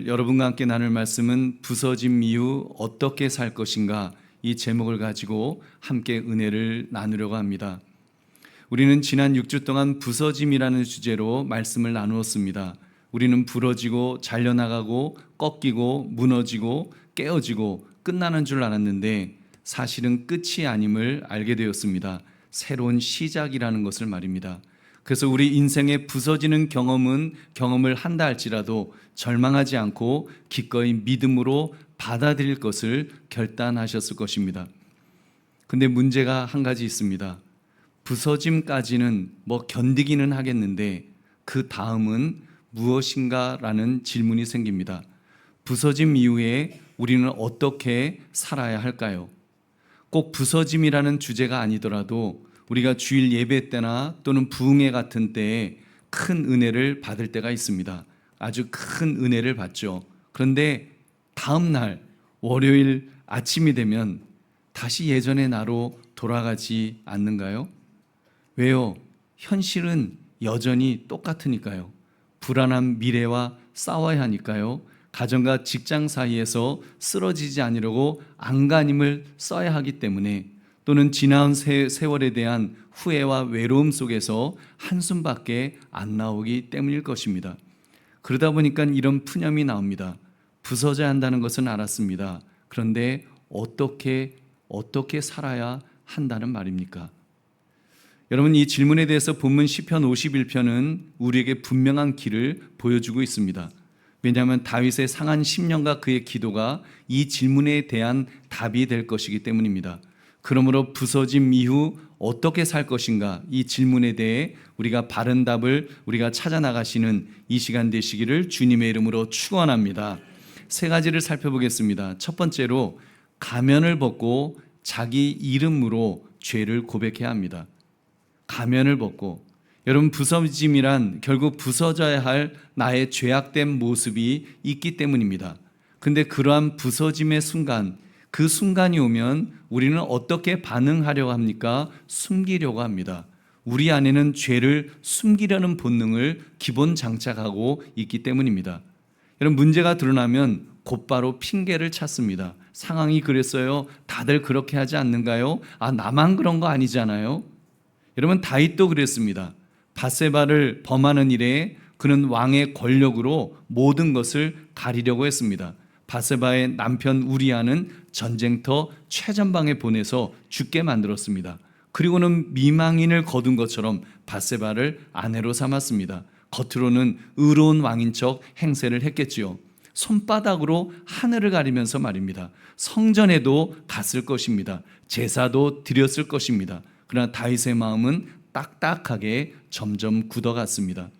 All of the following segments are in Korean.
오늘 여러분과 함께 나눌 말씀은 부서짐 이후 어떻게 살 것인가, 이 제목을 가지고 함께 은혜를 나누려고 합니다. 우리는 지난 6주 동안 부서짐이라는 주제로 말씀을 나누었습니다. 우리는 부러지고 잘려나가고 꺾이고 무너지고 깨어지고 끝나는 줄 알았는데 사실은 끝이 아님을 알게 되었습니다. 새로운 시작이라는 것을 말입니다. 그래서 우리 인생에 부서지는 경험을 한다 할지라도 절망하지 않고 기꺼이 믿음으로 받아들일 것을 결단하셨을 것입니다. 근데 문제가 한 가지 있습니다. 부서짐까지는 견디기는 하겠는데 그 다음은 무엇인가 라는 질문이 생깁니다. 부서짐 이후에 우리는 어떻게 살아야 할까요? 꼭 부서짐이라는 주제가 아니더라도 우리가 주일 예배 때나 또는 부흥회 같은 때에 큰 은혜를 받을 때가 있습니다. 아주 큰 은혜를 받죠. 그런데 다음 날 월요일 아침이 되면 다시 예전의 나로 돌아가지 않는가요? 왜요? 현실은 여전히 똑같으니까요. 불안한 미래와 싸워야 하니까요. 가정과 직장 사이에서 쓰러지지 않으려고 안간힘을 써야 하기 때문에, 또는 지나온 세월에 대한 후회와 외로움 속에서 한숨밖에 안 나오기 때문일 것입니다. 그러다 보니까 이런 푸념이 나옵니다. 부서져야 한다는 것은 알았습니다. 그런데 어떻게 살아야 한다는 말입니까? 여러분, 이 질문에 대해서 본문 시편 51편은 우리에게 분명한 길을 보여주고 있습니다. 왜냐하면 다윗의 상한 심령과 그의 기도가 이 질문에 대한 답이 될 것이기 때문입니다. 그러므로 부서짐 이후 어떻게 살 것인가, 이 질문에 대해 우리가 바른 답을 우리가 찾아 나가시는 이 시간 되시기를 주님의 이름으로 축원합니다. 세 가지를 살펴보겠습니다. 첫 번째로, 가면을 벗고 자기 이름으로 죄를 고백해야 합니다. 가면을 벗고, 여러분, 부서짐이란 결국 부서져야 할 나의 죄악된 모습이 있기 때문입니다. 근데 그러한 부서짐의 순간, 그 순간이 오면 우리는 어떻게 반응하려고 합니까? 숨기려고 합니다. 우리 안에는 죄를 숨기려는 본능을 기본 장착하고 있기 때문입니다. 여러분, 문제가 드러나면 곧바로 핑계를 찾습니다. 상황이 그랬어요. 다들 그렇게 하지 않는가요? 나만 그런 거 아니잖아요. 여러분, 다윗도 그랬습니다. 밧세바를 범하는 일에 그는 왕의 권력으로 모든 것을 가리려고 했습니다. 밧세바의 남편 우리아는 전쟁터 최전방에 보내서 죽게 만들었습니다. 그리고는 미망인을 거둔 것처럼 밧세바를 아내로 삼았습니다. 겉으로는 의로운 왕인 척 행세를 했겠지요. 손바닥으로 하늘을 가리면서 말입니다. 성전에도 갔을 것입니다. 제사도 드렸을 것입니다. 그러나 다윗의 마음은 딱딱하게 점점 굳어갔습니다.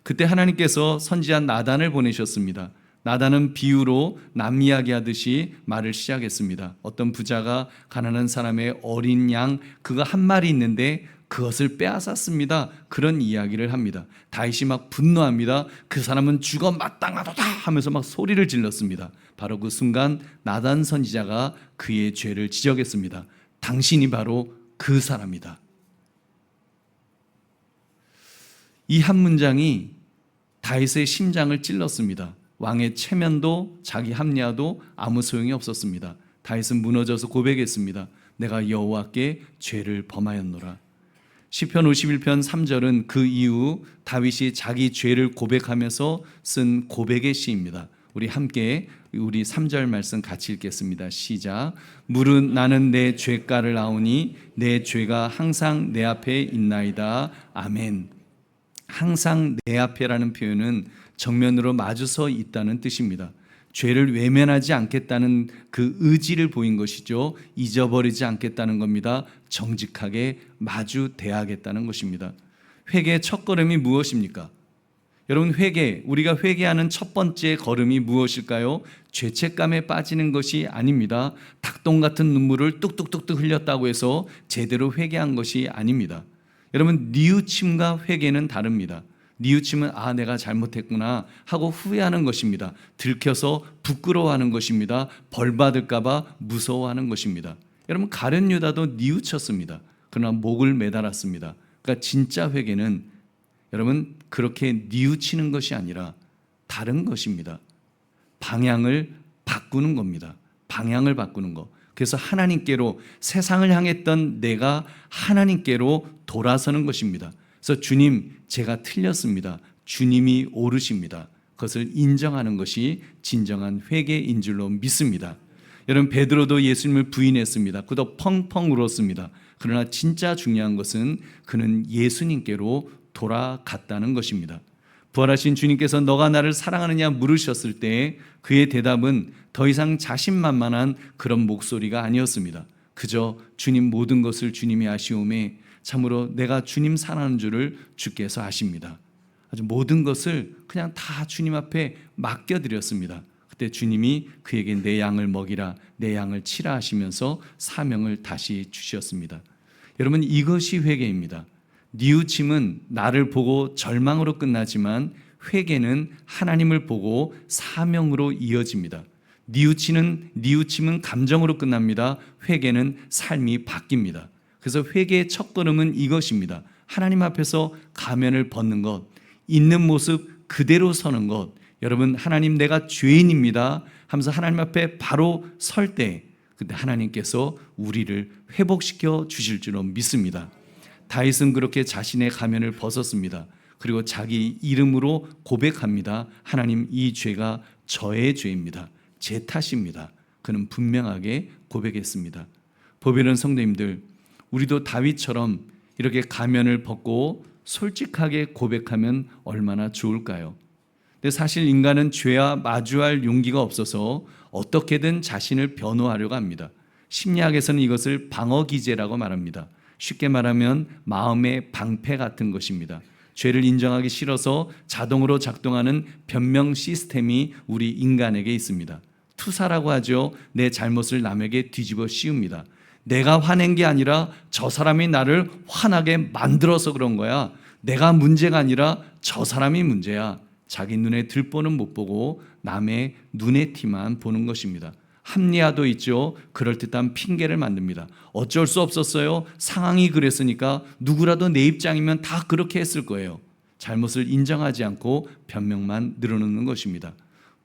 그때 하나님께서 선지자 나단을 보내셨습니다. 나단은 비유로 남 이야기하듯이 말을 시작했습니다. 어떤 부자가 가난한 사람의 어린 양, 그거 한 마리 있는데 그것을 빼앗았습니다. 그런 이야기를 합니다. 다윗이 막 분노합니다. 그 사람은 죽어 마땅하도다 하면서 막 소리를 질렀습니다. 바로 그 순간 나단 선지자가 그의 죄를 지적했습니다. 당신이 바로 그 사람이다. 이 한 문장이 다윗의 심장을 찔렀습니다. 왕의 체면도 자기 합리화도 아무 소용이 없었습니다. 다윗은 무너져서 고백했습니다. 내가 여호와께 죄를 범하였노라. 시편 51편 3절은 그 이후 다윗이 자기 죄를 고백하면서 쓴 고백의 시입니다. 우리 함께 우리 3절 말씀 같이 읽겠습니다. 시작. 무릇 나는 내 죄가를 아오니 내 죄가 항상 내 앞에 있나이다. 아멘. 항상 내 앞에라는 표현은 정면으로 마주서 있다는 뜻입니다. 죄를 외면하지 않겠다는 그 의지를 보인 것이죠. 잊어버리지 않겠다는 겁니다. 정직하게 마주 대하겠다는 것입니다. 회개의 첫걸음이 무엇입니까? 여러분, 우리가 회개하는 첫 번째 걸음이 무엇일까요? 죄책감에 빠지는 것이 아닙니다. 닭똥 같은 눈물을 뚝뚝뚝뚝 흘렸다고 해서 제대로 회개한 것이 아닙니다. 여러분, 뉘우침과 회개는 다릅니다. 뉘우침은 내가 잘못했구나 하고 후회하는 것입니다. 들켜서 부끄러워하는 것입니다. 벌 받을까 봐 무서워하는 것입니다. 여러분, 가룟 유다도 뉘우쳤습니다. 그러나 목을 매달았습니다. 그러니까 진짜 회개는 여러분 그렇게 뉘우치는 것이 아니라 다른 것입니다. 방향을 바꾸는 겁니다. 방향을 바꾸는 거. 그래서 하나님께로, 세상을 향했던 내가 하나님께로 돌아서는 것입니다. 그래서 주님, 제가 틀렸습니다. 주님이 옳으십니다. 그것을 인정하는 것이 진정한 회개인 줄로 믿습니다. 여러분, 베드로도 예수님을 부인했습니다. 그도 펑펑 울었습니다. 그러나 진짜 중요한 것은 그는 예수님께로 돌아갔다는 것입니다. 부활하신 주님께서 너가 나를 사랑하느냐 물으셨을 때 그의 대답은 더 이상 자신만만한 그런 목소리가 아니었습니다. 그저 주님, 모든 것을 주님이 아시오매 참으로 내가 주님 사랑하는 줄을 주께서 아십니다. 아주 모든 것을 그냥 다 주님 앞에 맡겨드렸습니다. 그때 주님이 그에게 내 양을 먹이라, 내 양을 치라 하시면서 사명을 다시 주셨습니다. 여러분, 이것이 회개입니다. 뉘우침은 나를 보고 절망으로 끝나지만 회개는 하나님을 보고 사명으로 이어집니다. 뉘우침은 감정으로 끝납니다. 회개는 삶이 바뀝니다. 그래서 회개의 첫걸음은 이것입니다. 하나님 앞에서 가면을 벗는 것, 있는 모습 그대로 서는 것. 여러분, 하나님, 내가 죄인입니다 하면서 하나님 앞에 바로 설 때 그때 하나님께서 우리를 회복시켜 주실 줄로 믿습니다. 다윗은 그렇게 자신의 가면을 벗었습니다. 그리고 자기 이름으로 고백합니다. 하나님, 이 죄가 저의 죄입니다. 제 탓입니다. 그는 분명하게 고백했습니다. 보배로운 성도님들, 우리도 다윗처럼 이렇게 가면을 벗고 솔직하게 고백하면 얼마나 좋을까요? 근데 사실 인간은 죄와 마주할 용기가 없어서 어떻게든 자신을 변호하려고 합니다. 심리학에서는 이것을 방어기제라고 말합니다. 쉽게 말하면 마음의 방패 같은 것입니다. 죄를 인정하기 싫어서 자동으로 작동하는 변명 시스템이 우리 인간에게 있습니다. 투사라고 하죠. 내 잘못을 남에게 뒤집어 씌웁니다. 내가 화낸 게 아니라 저 사람이 나를 화나게 만들어서 그런 거야. 내가 문제가 아니라 저 사람이 문제야. 자기 눈에 들보는 못 보고 남의 눈의 티만 보는 것입니다. 합리화도 있죠. 그럴듯한 핑계를 만듭니다. 어쩔 수 없었어요. 상황이 그랬으니까 누구라도 내 입장이면 다 그렇게 했을 거예요. 잘못을 인정하지 않고 변명만 늘어놓는 것입니다.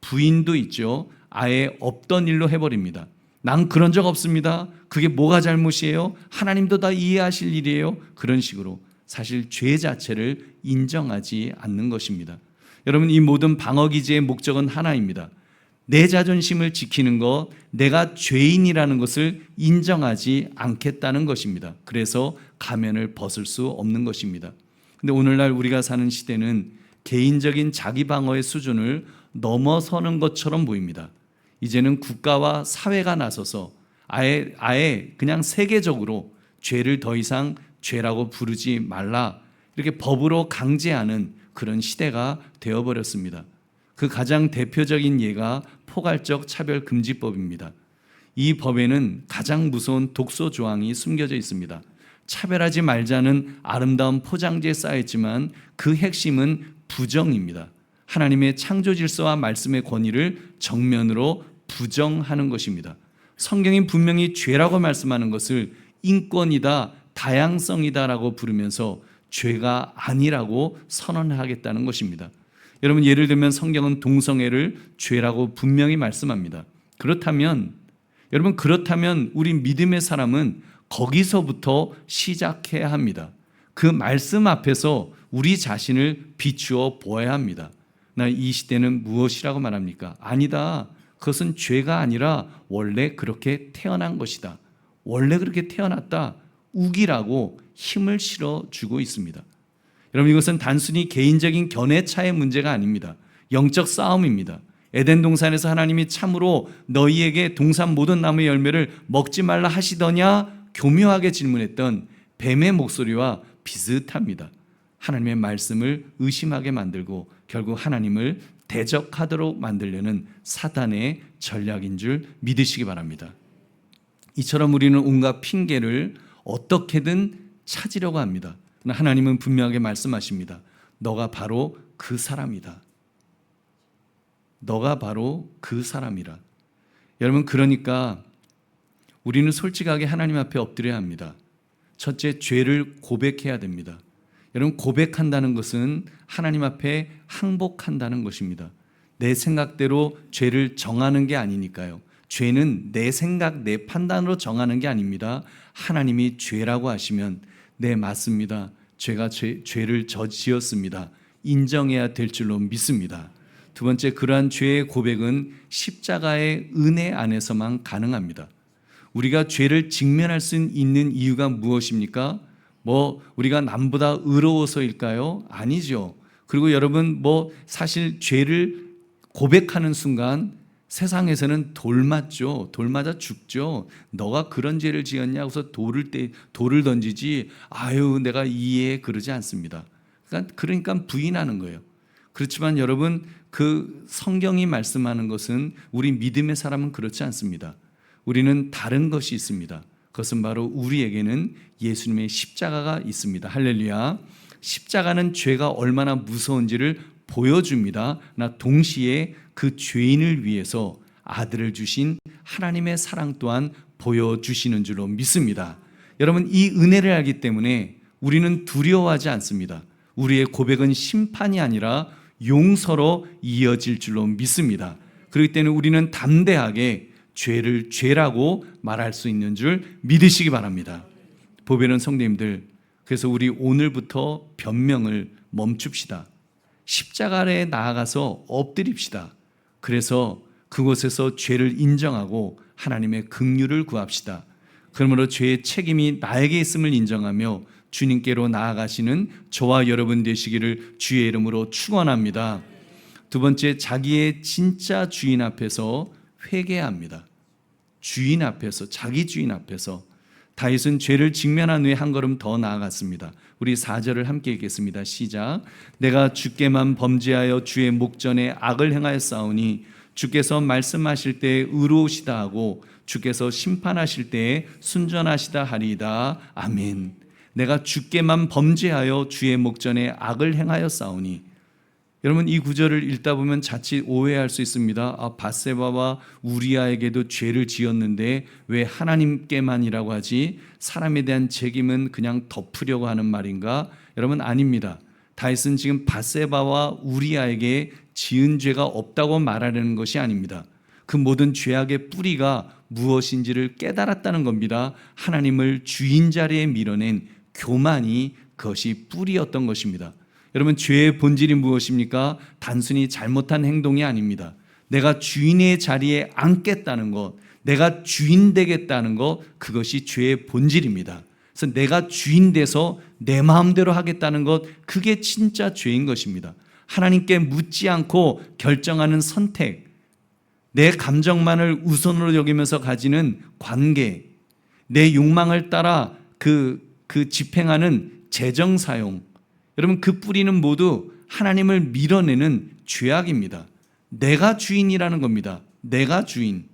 부인도 있죠. 아예 없던 일로 해버립니다. 난 그런 적 없습니다. 그게 뭐가 잘못이에요? 하나님도 다 이해하실 일이에요. 그런 식으로 사실 죄 자체를 인정하지 않는 것입니다. 여러분, 이 모든 방어기제의 목적은 하나입니다. 내 자존심을 지키는 것, 내가 죄인이라는 것을 인정하지 않겠다는 것입니다. 그래서 가면을 벗을 수 없는 것입니다. 근데 오늘날 우리가 사는 시대는 개인적인 자기 방어의 수준을 넘어서는 것처럼 보입니다. 이제는 국가와 사회가 나서서 아예 그냥 세계적으로 죄를 더 이상 죄라고 부르지 말라, 이렇게 법으로 강제하는 그런 시대가 되어버렸습니다. 그 가장 대표적인 예가 포괄적 차별금지법입니다. 이 법에는 가장 무서운 독소 조항이 숨겨져 있습니다. 차별하지 말자는 아름다운 포장지에 쌓여있지만 그 핵심은 부정입니다. 하나님의 창조 질서와 말씀의 권위를 정면으로 부정하는 것입니다. 성경이 분명히 죄라고 말씀하는 것을 인권이다, 다양성이다라고 부르면서 죄가 아니라고 선언하겠다는 것입니다. 여러분, 예를 들면 성경은 동성애를 죄라고 분명히 말씀합니다. 그렇다면 우리 믿음의 사람은 거기서부터 시작해야 합니다. 그 말씀 앞에서 우리 자신을 비추어 보아야 합니다. 나 이 시대는 무엇이라고 말합니까? 아니다. 그것은 죄가 아니라 원래 그렇게 태어난 것이다. 원래 그렇게 태어났다. 우기라고 힘을 실어주고 있습니다. 여러분, 이것은 단순히 개인적인 견해차의 문제가 아닙니다. 영적 싸움입니다. 에덴 동산에서 하나님이 참으로 너희에게 동산 모든 나무의 열매를 먹지 말라 하시더냐 교묘하게 질문했던 뱀의 목소리와 비슷합니다. 하나님의 말씀을 의심하게 만들고 결국 하나님을 대적하도록 만들려는 사단의 전략인 줄 믿으시기 바랍니다. 이처럼 우리는 온갖 핑계를 어떻게든 찾으려고 합니다. 그러나 하나님은 분명하게 말씀하십니다. 너가 바로 그 사람이다. 너가 바로 그 사람이라. 여러분, 그러니까 우리는 솔직하게 하나님 앞에 엎드려야 합니다. 첫째, 죄를 고백해야 됩니다. 여러분, 고백한다는 것은 하나님 앞에 항복한다는 것입니다. 내 생각대로 죄를 정하는 게 아니니까요. 죄는 내 생각, 내 판단으로 정하는 게 아닙니다. 하나님이 죄라고 하시면 네, 맞습니다. 제가 죄를 지었습니다. 인정해야 될 줄로 믿습니다. 두 번째, 그러한 죄의 고백은 십자가의 은혜 안에서만 가능합니다. 우리가 죄를 직면할 수 있는 이유가 무엇입니까? 우리가 남보다 의로워서일까요? 아니죠. 그리고 여러분, 사실 죄를 고백하는 순간 세상에서는 돌 맞죠. 돌 맞아 죽죠. 너가 그런 죄를 지었냐 하고서 돌을 던지지, 아유 내가 이해해, 그러지 않습니다. 그러니까 부인하는 거예요. 그렇지만 여러분, 그 성경이 말씀하는 것은 우리 믿음의 사람은 그렇지 않습니다. 우리는 다른 것이 있습니다. 그것은 바로 우리에게는 예수님의 십자가가 있습니다. 할렐루야. 십자가는 죄가 얼마나 무서운지를 보여줍니다. 나 동시에 그 죄인을 위해서 아들을 주신 하나님의 사랑 또한 보여주시는 줄로 믿습니다. 여러분, 이 은혜를 알기 때문에 우리는 두려워하지 않습니다. 우리의 고백은 심판이 아니라 용서로 이어질 줄로 믿습니다. 그렇기 때문에 우리는 담대하게 죄를 죄라고 말할 수 있는 줄 믿으시기 바랍니다. 보배는 성도님들, 그래서 우리 오늘부터 변명을 멈춥시다. 십자가 아래에 나아가서 엎드립시다. 그래서 그곳에서 죄를 인정하고 하나님의 긍휼을 구합시다. 그러므로 죄의 책임이 나에게 있음을 인정하며 주님께로 나아가시는 저와 여러분 되시기를 주의 이름으로 축원합니다. 두 번째, 자기의 진짜 주인 앞에서 회개합니다. 주인 앞에서, 자기 주인 앞에서. 다윗은 죄를 직면한 후에 한 걸음 더 나아갔습니다. 우리 4절을 함께 읽겠습니다. 시작. 내가 주께만 범죄하여 주의 목전에 악을 행하였사오니 주께서 말씀하실 때에 의로우시다 하고 주께서 심판하실 때에 순전하시다 하리이다. 아멘. 내가 주께만 범죄하여 주의 목전에 악을 행하였사오니. 여러분, 이 구절을 읽다 보면 자칫 오해할 수 있습니다. 밧세바와 우리아에게도 죄를 지었는데 왜 하나님께만이라고 하지? 사람에 대한 책임은 그냥 덮으려고 하는 말인가? 여러분, 아닙니다. 다윗은 지금 밧세바와 우리아에게 지은 죄가 없다고 말하려는 것이 아닙니다. 그 모든 죄악의 뿌리가 무엇인지를 깨달았다는 겁니다. 하나님을 주인 자리에 밀어낸 교만이 그것이 뿌리였던 것입니다. 여러분, 죄의 본질이 무엇입니까? 단순히 잘못한 행동이 아닙니다. 내가 주인의 자리에 앉겠다는 것, 내가 주인 되겠다는 것, 그것이 죄의 본질입니다. 그래서 내가 주인 돼서 내 마음대로 하겠다는 것, 그게 진짜 죄인 것입니다. 하나님께 묻지 않고 결정하는 선택, 내 감정만을 우선으로 여기면서 가지는 관계, 내 욕망을 따라 그 집행하는 재정 사용, 여러분, 그 뿌리는 모두 하나님을 밀어내는 죄악입니다. 내가 주인이라는 겁니다. 내가 주인.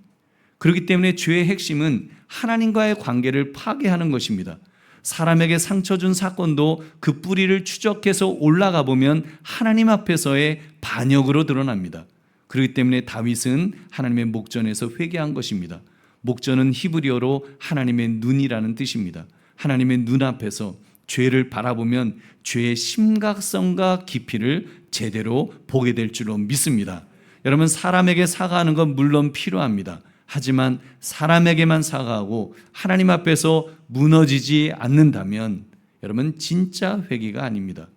그렇기 때문에 죄의 핵심은 하나님과의 관계를 파괴하는 것입니다. 사람에게 상처 준 사건도 그 뿌리를 추적해서 올라가 보면 하나님 앞에서의 반역으로 드러납니다. 그렇기 때문에 다윗은 하나님의 목전에서 회개한 것입니다. 목전은 히브리어로 하나님의 눈이라는 뜻입니다. 하나님의 눈 앞에서 죄를 바라보면 죄의 심각성과 깊이를 제대로 보게 될 줄로 믿습니다. 여러분, 사람에게 사과하는 건 물론 필요합니다. 하지만 사람에게만 사과하고 하나님 앞에서 무너지지 않는다면 여러분, 진짜 회개가 아닙니다.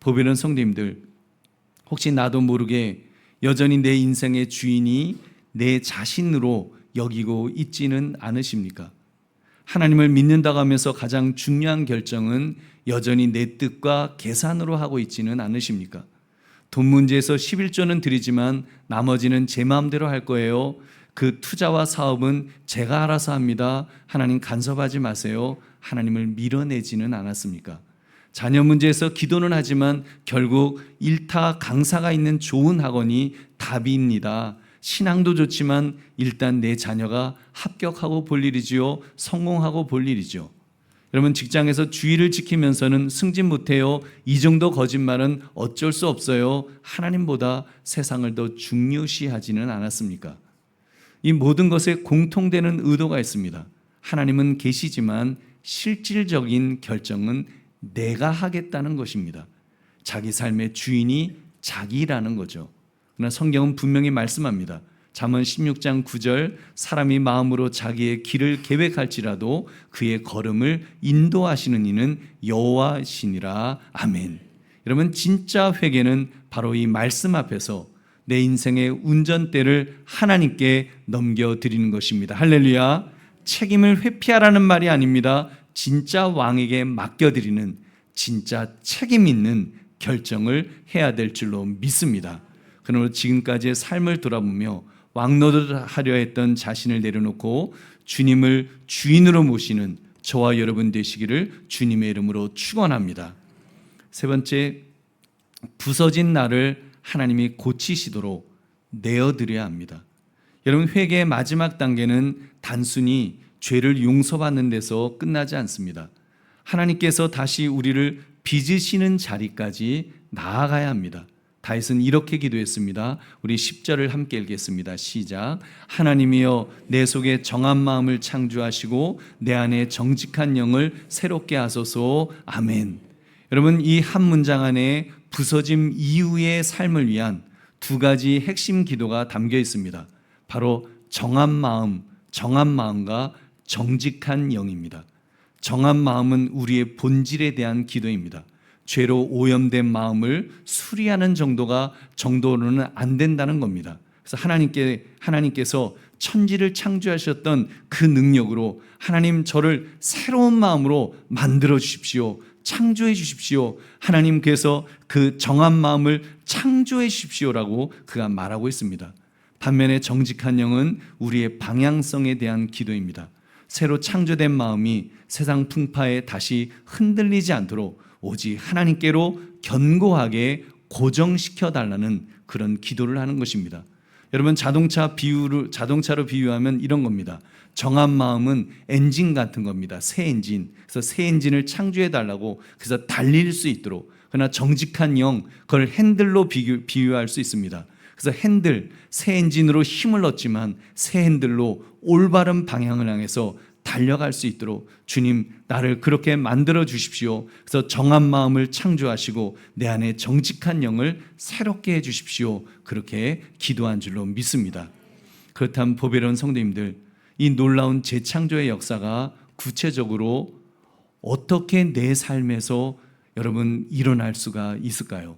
보배는 성도님들, 혹시 나도 모르게 여전히 내 인생의 주인이 내 자신으로 여기고 있지는 않으십니까? 하나님을 믿는다고 하면서 가장 중요한 결정은 여전히 내 뜻과 계산으로 하고 있지는 않으십니까? 돈 문제에서 11조는 드리지만 나머지는 제 마음대로 할 거예요. 그 투자와 사업은 제가 알아서 합니다. 하나님 간섭하지 마세요. 하나님을 밀어내지는 않았습니까? 자녀 문제에서 기도는 하지만 결국 일타 강사가 있는 좋은 학원이 답입니다. 신앙도 좋지만 일단 내 자녀가 합격하고 볼 일이지요. 성공하고 볼 일이죠. 여러분, 직장에서 주의를 지키면서는 승진 못해요. 이 정도 거짓말은 어쩔 수 없어요. 하나님보다 세상을 더 중요시하지는 않았습니까? 이 모든 것에 공통되는 의도가 있습니다. 하나님은 계시지만 실질적인 결정은 내가 하겠다는 것입니다. 자기 삶의 주인이 자기라는 거죠. 그러나 성경은 분명히 말씀합니다. 잠언 16장 9절 사람이 마음으로 자기의 길을 계획할지라도 그의 걸음을 인도하시는 이는 여호와시니라. 아멘. 여러분, 진짜 회개는 바로 이 말씀 앞에서 내 인생의 운전대를 하나님께 넘겨드리는 것입니다. 할렐루야. 책임을 회피하라는 말이 아닙니다. 진짜 왕에게 맡겨드리는 진짜 책임 있는 결정을 해야 될 줄로 믿습니다. 그러므로 지금까지의 삶을 돌아보며 왕노릇하려 했던 자신을 내려놓고 주님을 주인으로 모시는 저와 여러분 되시기를 주님의 이름으로 축원합니다. 세 번째, 부서진 나를 하나님이 고치시도록 내어드려야 합니다. 여러분, 회개의 마지막 단계는 단순히 죄를 용서받는 데서 끝나지 않습니다. 하나님께서 다시 우리를 빚으시는 자리까지 나아가야 합니다. 다윗은 이렇게 기도했습니다. 우리 10절을 함께 읽겠습니다. 시작. 하나님이여 내 속에 정한 마음을 창조하시고 내 안에 정직한 영을 새롭게 하소서. 아멘. 여러분, 이 한 문장 안에 부서짐 이후의 삶을 위한 두 가지 핵심 기도가 담겨 있습니다. 바로 정한 마음과 정직한 영입니다. 정한 마음은 우리의 본질에 대한 기도입니다. 죄로 오염된 마음을 수리하는 정도로는 안 된다는 겁니다. 그래서 하나님께서 천지를 창조하셨던 그 능력으로 하나님 저를 새로운 마음으로 만들어 주십시오. 창조해 주십시오. 하나님께서 그 정한 마음을 창조해 주십시오라고 그가 말하고 있습니다. 반면에 정직한 영은 우리의 방향성에 대한 기도입니다. 새로 창조된 마음이 세상 풍파에 다시 흔들리지 않도록 오직 하나님께로 견고하게 고정시켜 달라는 그런 기도를 하는 것입니다. 여러분, 자동차로 비유하면 이런 겁니다. 정한 마음은 엔진 같은 겁니다. 새 엔진. 그래서 새 엔진을 창조해 달라고, 그래서 달릴 수 있도록. 그러나 정직한 영, 그걸 핸들로 비유할 수 있습니다. 그래서 새 엔진으로 힘을 얻지만 새 핸들로 올바른 방향을 향해서 달려갈 수 있도록 주님, 나를 그렇게 만들어 주십시오. 그래서 정한 마음을 창조하시고 내 안에 정직한 영을 새롭게 해 주십시오. 그렇게 기도한 줄로 믿습니다. 그렇다면 보배로운 성도님들, 이 놀라운 재창조의 역사가 구체적으로 어떻게 내 삶에서 여러분 일어날 수가 있을까요?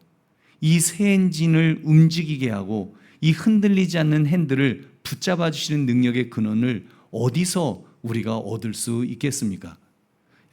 이 새 엔진을 움직이게 하고 이 흔들리지 않는 핸들을 붙잡아 주시는 능력의 근원을 어디서 우리가 얻을 수 있겠습니까?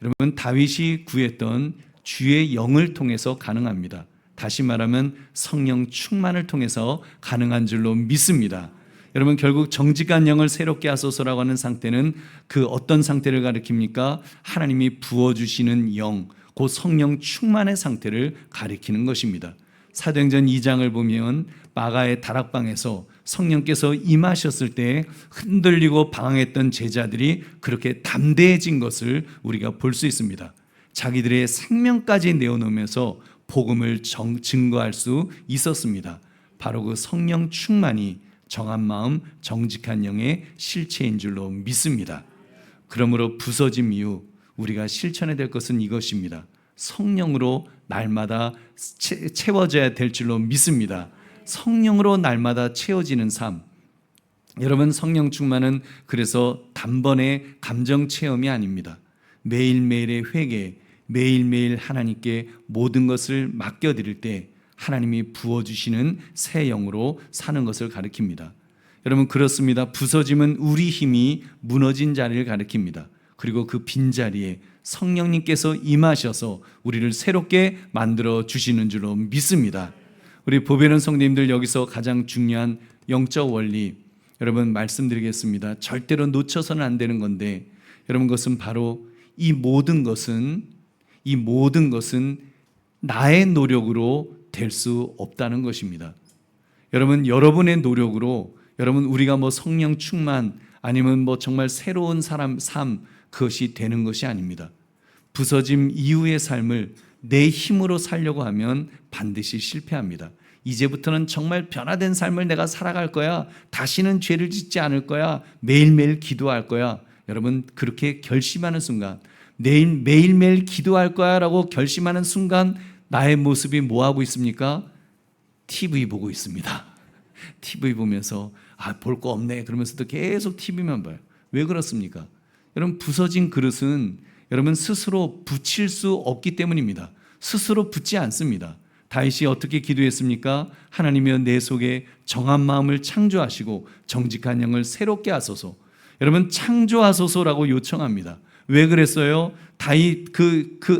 여러분, 다윗이 구했던 주의 영을 통해서 가능합니다. 다시 말하면 성령 충만을 통해서 가능한 줄로 믿습니다. 여러분, 결국 정직한 영을 새롭게 하소서라고 하는 상태는 그 어떤 상태를 가리킵니까? 하나님이 부어주시는 영, 그 성령 충만의 상태를 가리키는 것입니다. 사도행전 2장을 보면 마가의 다락방에서 성령께서 임하셨을 때 흔들리고 방황했던 제자들이 그렇게 담대해진 것을 우리가 볼 수 있습니다. 자기들의 생명까지 내어놓으면서 복음을 증거할 수 있었습니다. 바로 그 성령 충만이 정한 마음, 정직한 영의 실체인 줄로 믿습니다. 그러므로 부서짐 이후 우리가 실천해야 될 것은 이것입니다. 성령으로 날마다 채워져야 될 줄로 믿습니다. 성령으로 날마다 채워지는 삶. 여러분, 성령 충만은 그래서 단번에 감정 체험이 아닙니다. 매일매일의 회개, 매일매일 하나님께 모든 것을 맡겨드릴 때 하나님이 부어주시는 새 영으로 사는 것을 가리킵니다. 여러분, 그렇습니다. 부서짐은 우리 힘이 무너진 자리를 가리킵니다. 그리고 그 빈자리에 성령님께서 임하셔서 우리를 새롭게 만들어 주시는 줄로 믿습니다. 우리 보배로운 성도님들, 여기서 가장 중요한 영적 원리 여러분 말씀드리겠습니다. 절대로 놓쳐서는 안 되는 건데, 여러분, 그것은 바로 이 모든 것은 나의 노력으로 될 수 없다는 것입니다. 여러분의 노력으로 우리가 성령 충만 아니면 정말 새로운 삶 그것이 되는 것이 아닙니다. 부서짐 이후의 삶을 내 힘으로 살려고 하면 반드시 실패합니다. 이제부터는 정말 변화된 삶을 내가 살아갈 거야. 다시는 죄를 짓지 않을 거야. 매일매일 기도할 거야. 여러분, 그렇게 결심하는 순간, 매일매일 기도할 거야 라고 결심하는 순간 나의 모습이 뭐하고 있습니까? TV 보고 있습니다. TV 보면서 볼 거 없네 그러면서도 계속 TV만 봐요. 왜 그렇습니까? 여러분, 부서진 그릇은 여러분 스스로 붙일 수 없기 때문입니다. 스스로 붙지 않습니다. 다윗이 어떻게 기도했습니까? 하나님이여 내 속에 정한 마음을 창조하시고 정직한 영을 새롭게 하소서. 여러분, 창조하소서라고 요청합니다. 왜 그랬어요? 다윗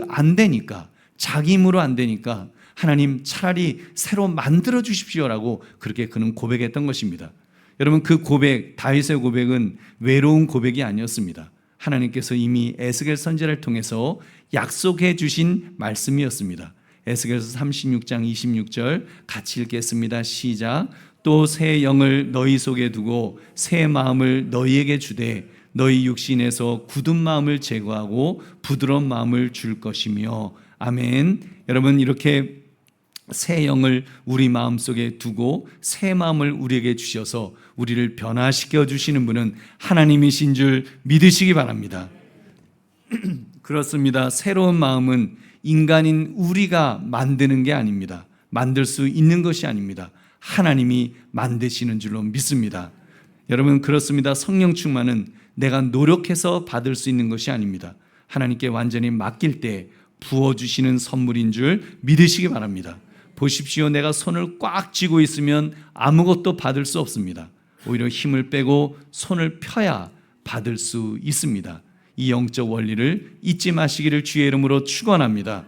안 되니까, 자기 힘으로 안 되니까 하나님 차라리 새로 만들어 주십시오라고 그렇게 그는 고백했던 것입니다. 여러분, 그 고백, 다윗의 고백은 외로운 고백이 아니었습니다. 하나님께서 이미 에스겔 선지자를 통해서 약속해 주신 말씀이었습니다. 에스겔서 36장 26절 같이 읽겠습니다. 시작. 또 새 영을 너희 속에 두고 새 마음을 너희에게 주되 너희 육신에서 굳은 마음을 제거하고 부드러운 마음을 줄 것이며. 아멘. 여러분, 이렇게 새 영을 우리 마음속에 두고 새 마음을 우리에게 주셔서 우리를 변화시켜 주시는 분은 하나님이신 줄 믿으시기 바랍니다. 그렇습니다. 새로운 마음은 인간인 우리가 만드는 게 아닙니다. 만들 수 있는 것이 아닙니다. 하나님이 만드시는 줄로 믿습니다. 여러분, 그렇습니다. 성령 충만은 내가 노력해서 받을 수 있는 것이 아닙니다. 하나님께 완전히 맡길 때 부어주시는 선물인 줄 믿으시기 바랍니다. 보십시오. 내가 손을 꽉 쥐고 있으면 아무것도 받을 수 없습니다. 오히려 힘을 빼고 손을 펴야 받을 수 있습니다. 이 영적 원리를 잊지 마시기를 주의 이름으로 축원합니다.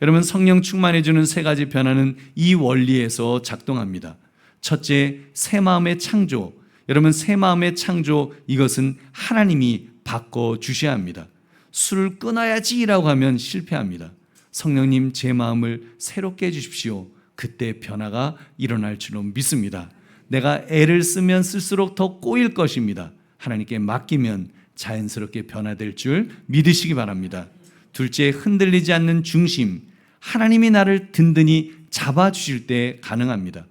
여러분, 성령 충만해주는 세 가지 변화는 이 원리에서 작동합니다. 첫째, 새 마음의 창조. 여러분, 새 마음의 창조, 이것은 하나님이 바꿔주셔야 합니다. 술을 끊어야지라고 하면 실패합니다. 성령님, 제 마음을 새롭게 해주십시오. 그때 변화가 일어날 줄로 믿습니다. 내가 애를 쓰면 쓸수록 더 꼬일 것입니다. 하나님께 맡기면 자연스럽게 변화될 줄 믿으시기 바랍니다. 둘째, 흔들리지 않는 중심. 하나님이 나를 든든히 잡아주실 때 가능합니다.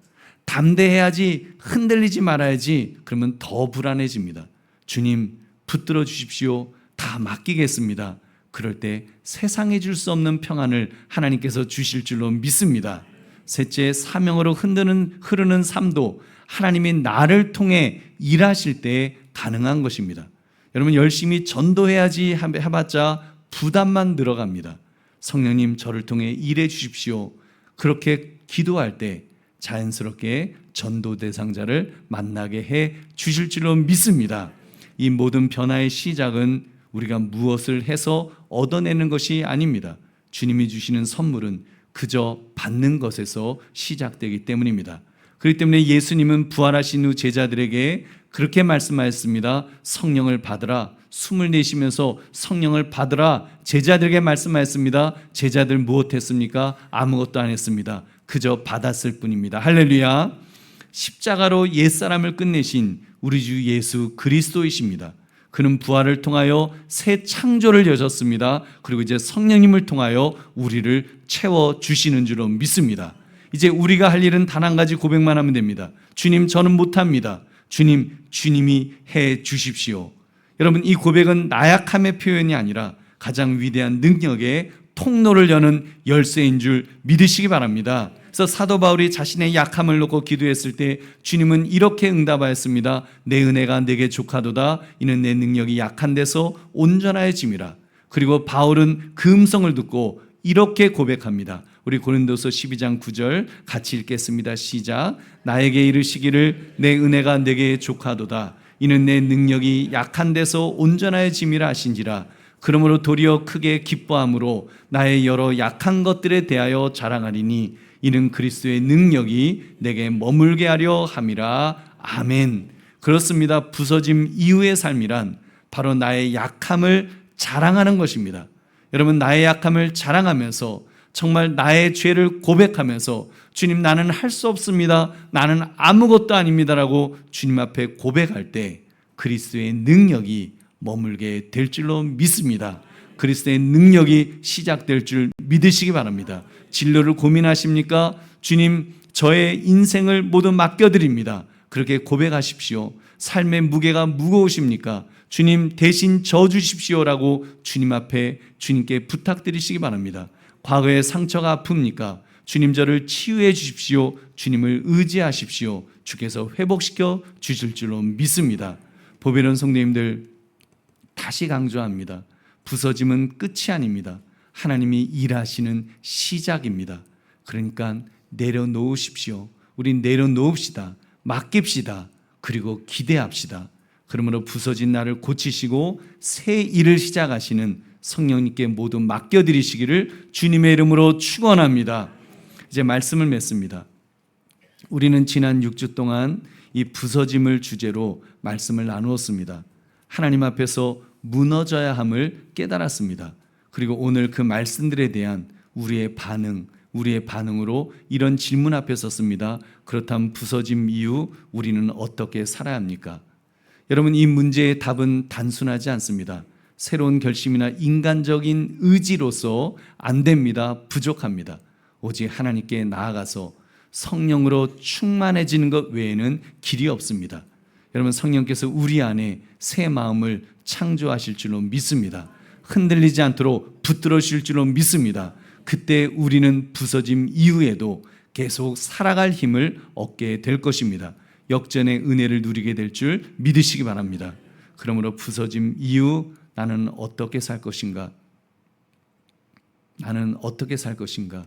담대해야지, 흔들리지 말아야지, 그러면 더 불안해집니다. 주님, 붙들어 주십시오. 다 맡기겠습니다. 그럴 때 세상에 줄 수 없는 평안을 하나님께서 주실 줄로 믿습니다. 셋째, 사명으로 흐르는 삶도 하나님이 나를 통해 일하실 때 가능한 것입니다. 여러분, 열심히 전도해야지 해봤자 부담만 늘어갑니다. 성령님, 저를 통해 일해 주십시오. 그렇게 기도할 때 자연스럽게 전도 대상자를 만나게 해 주실 줄로 믿습니다. 이 모든 변화의 시작은 우리가 무엇을 해서 얻어내는 것이 아닙니다. 주님이 주시는 선물은 그저 받는 것에서 시작되기 때문입니다. 그렇기 때문에 예수님은 부활하신 후 제자들에게 그렇게 말씀하셨습니다. 성령을 받으라. 숨을 내쉬면서 성령을 받으라. 제자들에게 말씀하셨습니다. 제자들 무엇했습니까? 아무것도 안 했습니다. 그저 받았을 뿐입니다. 할렐루야. 십자가로 옛사람을 끝내신 우리 주 예수 그리스도이십니다. 그는 부활을 통하여 새 창조를 여셨습니다. 그리고 이제 성령님을 통하여 우리를 채워주시는 줄로 믿습니다. 이제 우리가 할 일은 단 한 가지 고백만 하면 됩니다. 주님, 저는 못합니다. 주님, 주님이 해 주십시오. 여러분, 이 고백은 나약함의 표현이 아니라 가장 위대한 능력의 통로를 여는 열쇠인 줄 믿으시기 바랍니다. 그래서 사도 바울이 자신의 약함을 놓고 기도했을 때 주님은 이렇게 응답하였습니다. 내 은혜가 내게 족하도다. 이는 내 능력이 약한 데서 온전하여짐이라. 그리고 바울은 그 음성을 듣고 이렇게 고백합니다. 우리 고린도서 12장 9절 같이 읽겠습니다. 시작. 나에게 이르시기를 내 은혜가 내게 족하도다. 이는 내 능력이 약한 데서 온전하여짐이라 하신지라. 그러므로 도리어 크게 기뻐함으로 나의 여러 약한 것들에 대하여 자랑하리니 이는 그리스도의 능력이 내게 머물게 하려 함이라. 아멘. 그렇습니다. 부서짐 이후의 삶이란 바로 나의 약함을 자랑하는 것입니다. 여러분, 나의 약함을 자랑하면서 정말 나의 죄를 고백하면서 주님, 나는 할 수 없습니다. 나는 아무것도 아닙니다라고 주님 앞에 고백할 때 그리스도의 능력이 머물게 될 줄로 믿습니다. 그리스도의 능력이 시작될 줄 믿으시기 바랍니다. 진로를 고민하십니까? 주님, 저의 인생을 모두 맡겨드립니다. 그렇게 고백하십시오. 삶의 무게가 무거우십니까? 주님, 대신 져주십시오라고 주님 앞에 주님께 부탁드리시기 바랍니다. 과거의 상처가 아픕니까? 주님 저를 치유해 주십시오. 주님을 의지하십시오. 주께서 회복시켜 주실 줄로 믿습니다. 보배로운 성도님들, 다시 강조합니다. 부서짐은 끝이 아닙니다. 하나님이 일하시는 시작입니다. 그러니까 내려놓으십시오. 우린 내려놓읍시다. 맡깁시다. 그리고 기대합시다. 그러므로 부서진 나를 고치시고 새 일을 시작하시는 성령님께 모두 맡겨드리시기를 주님의 이름으로 축원합니다. 이제 말씀을 맺습니다. 우리는 지난 6주 동안 이 부서짐을 주제로 말씀을 나누었습니다. 하나님 앞에서 무너져야 함을 깨달았습니다. 그리고 오늘 그 말씀들에 대한 우리의 반응으로 이런 질문 앞에 섰습니다. 그렇다면 부서짐 이후 우리는 어떻게 살아야 합니까? 여러분, 이 문제의 답은 단순하지 않습니다. 새로운 결심이나 인간적인 의지로서 안 됩니다. 부족합니다. 오직 하나님께 나아가서 성령으로 충만해지는 것 외에는 길이 없습니다. 여러분, 성령께서 우리 안에 새 마음을 창조하실 줄로 믿습니다. 흔들리지 않도록 붙들어 주실 줄로 믿습니다. 그때 우리는 부서짐 이후에도 계속 살아갈 힘을 얻게 될 것입니다. 역전의 은혜를 누리게 될 줄 믿으시기 바랍니다. 그러므로 부서짐 이후 나는 어떻게 살 것인가? 나는 어떻게 살 것인가?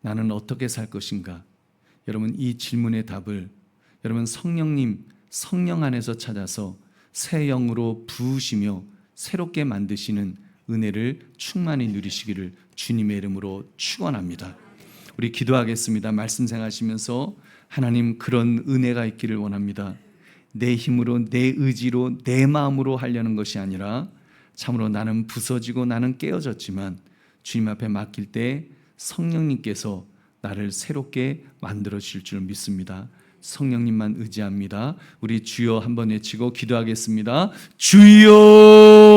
나는 어떻게 살 것인가? 여러분, 이 질문의 답을 여러분 성령 안에서 찾아서 새 영으로 부으시며 새롭게 만드시는 은혜를 충만히 누리시기를 주님의 이름으로 축원합니다. 우리 기도하겠습니다. 말씀 생각하시면서 하나님, 그런 은혜가 있기를 원합니다. 내 힘으로, 내 의지로, 내 마음으로 하려는 것이 아니라 참으로 나는 부서지고 나는 깨어졌지만 주님 앞에 맡길 때 성령님께서 나를 새롭게 만들어 주실 줄 믿습니다. 성령님만 의지합니다. 우리 주여 한번 외치고 기도하겠습니다. 주여!